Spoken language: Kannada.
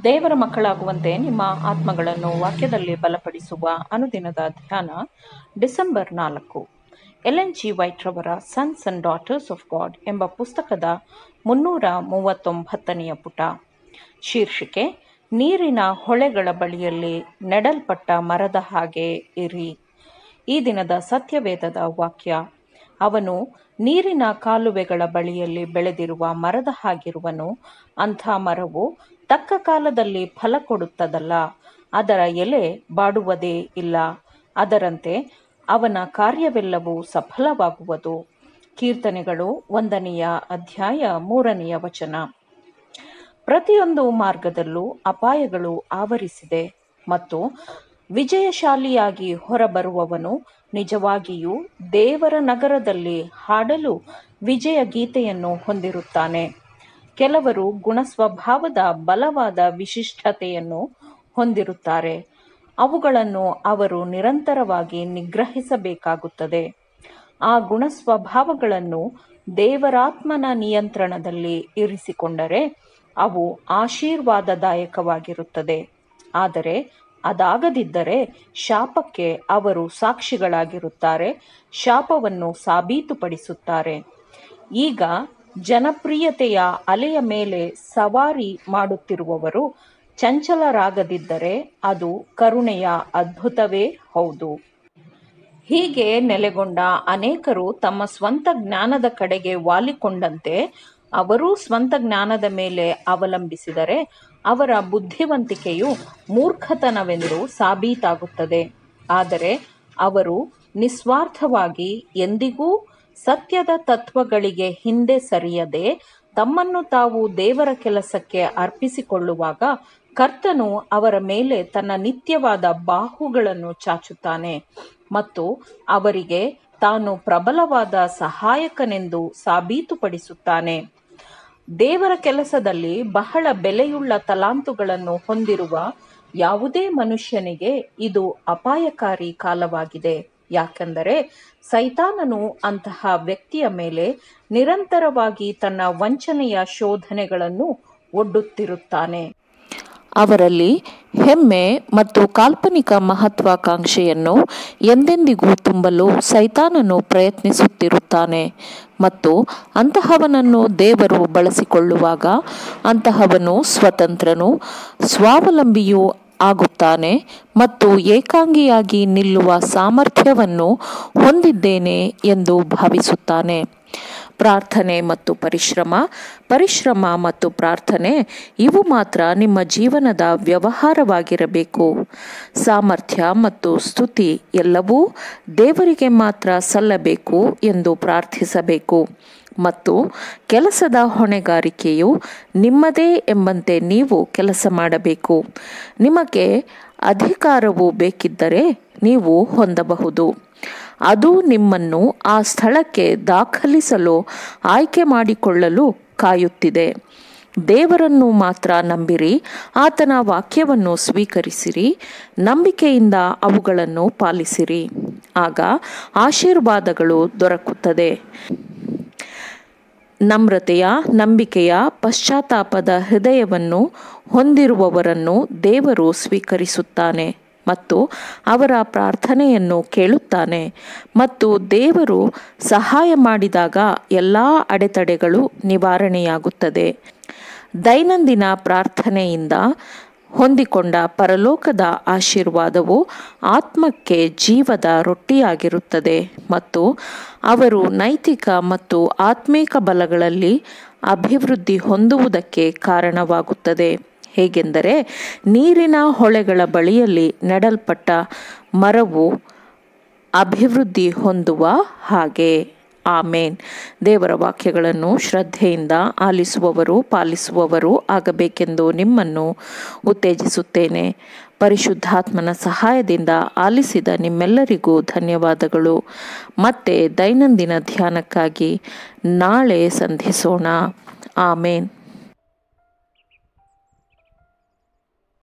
ದೇವರ ಮಕ್ಕಳಾಗುವಂತೆ ನಿಮ್ಮ ಆತ್ಮಗಳನ್ನು ವಾಕ್ಯದಲ್ಲಿ ಬಲಪಡಿಸುವ ಅನುದಿನದ ಧ್ಯಾನ ಡಿಸೆಂಬರ್ 4. ಎಲೆನ್ ಜಿ ವೈಟ್ ರವರ sons and daughters of god ಎಂಬ ಪುಸ್ತಕದ 339ನೇ ಪುಟ. ಶೀರ್ಷಿಕೆ: ನೀರಿನ ಹೊಳೆಗಳ ಬಳಿಯಲ್ಲಿ ನೆಡಲ್ಪಟ್ಟ ಮರದ ಹಾಗೆ ಇರಿ. ಈ ದಿನದ ಸತ್ಯವೇದದ ವಾಕ್ಯ: ಅವನು ನೀರಿನ ಕಾಲುವೆಗಳ ಬಳಿಯಲ್ಲಿ ಬೆಳೆದಿರುವ ಮರದ ಹಾಗಿರುವನು. ಅಂಥ ಮರವು ತಕ್ಕ ಕಾಲದಲ್ಲಿ ಫಲ ಕೊಡುತ್ತದಲ್ಲ, ಅದರ ಎಲೆ ಬಾಡುವುದೇ ಇಲ್ಲ. ಅದರಂತೆ ಅವನ ಕಾರ್ಯವೆಲ್ಲವೂ ಸಫಲವಾಗುವುದು. ಕೀರ್ತನೆಗಳು 1ನೇ ಅಧ್ಯಾಯ 3ನೇ ವಚನ. ಪ್ರತಿಯೊಂದು ಮಾರ್ಗದಲ್ಲೂ ಅಪಾಯಗಳು ಆವರಿಸಿದೆ ಮತ್ತು ವಿಜಯಶಾಲಿಯಾಗಿ ಹೊರಬರುವವನು ನಿಜವಾಗಿಯೂ ದೇವರ ನಗರದಲ್ಲಿ ಹಾಡಲು ವಿಜಯ ಗೀತೆಯನ್ನು ಹೊಂದಿರುತ್ತಾನೆ. ಕೆಲವರು ಗುಣಸ್ವಭಾವದ ಬಲವಾದ ವಿಶಿಷ್ಟತೆಯನ್ನು ಹೊಂದಿರುತ್ತಾರೆ. ಅವುಗಳನ್ನು ಅವರು ನಿರಂತರವಾಗಿ ನಿಗ್ರಹಿಸಬೇಕಾಗುತ್ತದೆ. ಆ ಗುಣಸ್ವಭಾವಗಳನ್ನು ದೇವರಾತ್ಮನ ನಿಯಂತ್ರಣದಲ್ಲಿ ಇರಿಸಿಕೊಂಡರೆ ಅವು ಆಶೀರ್ವಾದದಾಯಕವಾಗಿರುತ್ತದೆ. ಆದರೆ ಅದಾಗದಿದ್ದರೆ ಶಾಪಕ್ಕೆ ಅವರು ಸಾಕ್ಷಿಗಳಾಗಿರುತ್ತಾರೆ, ಶಾಪವನ್ನು ಸಾಬೀತುಪಡಿಸುತ್ತಾರೆ. ಈಗ ಜನಪ್ರಿಯತೆಯ ಅಲೆಯ ಮೇಲೆ ಸವಾರಿ ಮಾಡುತ್ತಿರುವವರು ಚಂಚಲರಾಗದಿದ್ದರೆ ಅದು ಕರುಣೆಯ ಅದ್ಭುತವೇ ಹೌದು. ಹೀಗೆ ನೆಲೆಗೊಂಡ ಅನೇಕರು ತಮ್ಮ ಸ್ವಂತ ಜ್ಞಾನದ ಕಡೆಗೆ ವಾಲಿಕೊಂಡಂತೆ ಅವರೂ ಸ್ವಂತ ಜ್ಞಾನದ ಮೇಲೆ ಅವಲಂಬಿಸಿದರೆ ಅವರ ಬುದ್ಧಿವಂತಿಕೆಯು ಮೂರ್ಖತನವೆಂದು ಸಾಬೀತಾಗುತ್ತದೆ. ಆದರೆ ಅವರು ನಿಸ್ವಾರ್ಥವಾಗಿ ಎಂದಿಗೂ ಸತ್ಯದ ತತ್ವಗಳಿಗೆ ಹಿಂದೆ ಸರಿಯದೆ ತಮ್ಮನ್ನು ತಾವು ದೇವರ ಕೆಲಸಕ್ಕೆ ಅರ್ಪಿಸಿಕೊಳ್ಳುವಾಗ ಕರ್ತನು ಅವರ ಮೇಲೆ ತನ್ನ ನಿತ್ಯವಾದ ಬಾಹುಗಳನ್ನು ಚಾಚುತ್ತಾನೆ ಮತ್ತು ಅವರಿಗೆ ತಾನು ಪ್ರಬಲವಾದ ಸಹಾಯಕನೆಂದು ಸಾಬೀತುಪಡಿಸುತ್ತಾನೆ. ದೇವರ ಕೆಲಸದಲ್ಲಿ ಬಹಳ ಬೆಲೆಯುಳ್ಳ ತಲಾಂತುಗಳನ್ನು ಹೊಂದಿರುವ ಯಾವುದೇ ಮನುಷ್ಯನಿಗೆ ಇದು ಅಪಾಯಕಾರಿ ಕಾಲವಾಗಿದೆ. ಯಾಕೆಂದರೆ ಸೈತಾನನು ಅಂತಹ ವ್ಯಕ್ತಿಯ ಮೇಲೆ ನಿರಂತರವಾಗಿ ತನ್ನ ವಂಚನೆಯ ಶೋಧನೆಗಳನ್ನು ಒಡ್ಡುತ್ತಿರುತ್ತಾನೆ. ಅವರಲ್ಲಿ ಹೆಮ್ಮೆ ಮತ್ತು ಕಾಲ್ಪನಿಕ ಮಹತ್ವಾಕಾಂಕ್ಷೆಯನ್ನು ಎಂದೆಂದಿಗೂ ತುಂಬಲು ಸೈತಾನನು ಪ್ರಯತ್ನಿಸುತ್ತಿರುತ್ತಾನೆ ಮತ್ತು ಅಂತಹವನನ್ನು ದೇವರು ಬಳಸಿಕೊಳ್ಳುವಾಗ ಅಂತಹವನು ಸ್ವತಂತ್ರನೂ ಸ್ವಾವಲಂಬಿಯೂ ಆಗುತ್ತಾನೆ ಮತ್ತು ಏಕಾಂಗಿಯಾಗಿ ನಿಲ್ಲುವ ಸಾಮರ್ಥ್ಯವನ್ನು ಹೊಂದಿದ್ದೇನೆ ಎಂದು ಭಾವಿಸುತ್ತಾನೆ. ಪ್ರಾರ್ಥನೆ ಮತ್ತು ಪರಿಶ್ರಮ ಮತ್ತು ಪ್ರಾರ್ಥನೆ ಇವು ಮಾತ್ರ ನಿಮ್ಮ ಜೀವನದ ವ್ಯವಹಾರವಾಗಿರಬೇಕು. ಸಾಮರ್ಥ್ಯ ಮತ್ತು ಸ್ತುತಿ ಎಲ್ಲವೂ ದೇವರಿಗೆ ಮಾತ್ರ ಸಲ್ಲಬೇಕು ಎಂದು ಪ್ರಾರ್ಥಿಸಬೇಕು ಮತ್ತು ಕೆಲಸದ ಹೊಣೆಗಾರಿಕೆಯು ನಿಮ್ಮದೇ ಎಂಬಂತೆ ನೀವು ಕೆಲಸ ಮಾಡಬೇಕು. ನಿಮಗೆ ಅಧಿಕಾರವು ಬೇಕಿದ್ದರೆ ನೀವು ಹೊಂದಬಹುದು. ಅದು ನಿಮ್ಮನ್ನು ಆ ಸ್ಥಳಕ್ಕೆ ದಾಖಲಿಸಲು ಆಯ್ಕೆ ಮಾಡಿಕೊಳ್ಳಲು ಕಾಯುತ್ತಿದೆ. ದೇವರನ್ನು ಮಾತ್ರ ನಂಬಿರಿ, ಆತನ ವಾಕ್ಯವನ್ನು ಸ್ವೀಕರಿಸಿರಿ, ನಂಬಿಕೆಯಿಂದ ಅವುಗಳನ್ನು ಪಾಲಿಸಿರಿ. ಆಗ ಆಶೀರ್ವಾದಗಳು ದೊರಕುತ್ತದೆ. ನಮ್ರತೆಯ, ನಂಬಿಕೆಯ, ಪಶ್ಚಾತ್ತಾಪದ ಹೃದಯವನ್ನು ಹೊಂದಿರುವವರನ್ನು ದೇವರು ಸ್ವೀಕರಿಸುತ್ತಾನೆ ಮತ್ತು ಅವರ ಪ್ರಾರ್ಥನೆಯನ್ನು ಕೇಳುತ್ತಾನೆ. ಮತ್ತು ದೇವರು ಸಹಾಯ ಮಾಡಿದಾಗ ಎಲ್ಲ ಅಡೆತಡೆಗಳು ನಿವಾರಣೆಯಾಗುತ್ತದೆ. ದೈನಂದಿನ ಪ್ರಾರ್ಥನೆಯಿಂದ ಹೊಂದಿಕೊಂಡ ಪರಲೋಕದ ಆಶೀರ್ವಾದವು ಆತ್ಮಕ್ಕೆ ಜೀವದ ರೊಟ್ಟಿಯಾಗಿರುತ್ತದೆ ಮತ್ತು ಅವರು ನೈತಿಕ ಮತ್ತು ಆತ್ಮಿಕ ಬಲಗಳಲ್ಲಿ ಅಭಿವೃದ್ಧಿ ಹೊಂದುವುದಕ್ಕೆ ಕಾರಣವಾಗುತ್ತದೆ. ಹೇಗೆಂದರೆ ನೀರಿನ ಹೊಳೆಗಳ ಬಳಿಯಲ್ಲಿ ನೆಡಲ್ಪಟ್ಟ ಮರವು ಅಭಿವೃದ್ಧಿ ಹೊಂದುವ ಹಾಗೆ. ಆಮೇನ್. ದೇವರ ವಾಕ್ಯಗಳನ್ನು ಶ್ರದ್ಧೆಯಿಂದ ಆಲಿಸುವವರು ಪಾಲಿಸುವವರು ಆಗಬೇಕೆಂದು ನಿಮ್ಮನ್ನು ಉತ್ತೇಜಿಸುತ್ತೇನೆ. ಪರಿಶುದ್ಧಾತ್ಮನ ಸಹಾಯದಿಂದ ಆಲಿಸಿದ ನಿಮ್ಮೆಲ್ಲರಿಗೂ ಧನ್ಯವಾದಗಳು. ಮತ್ತೆ ದೈನಂದಿನ ಧ್ಯಾನಕ್ಕಾಗಿ ನಾಳೆ ಸಂಧಿಸೋಣ. ಆಮೇನ್.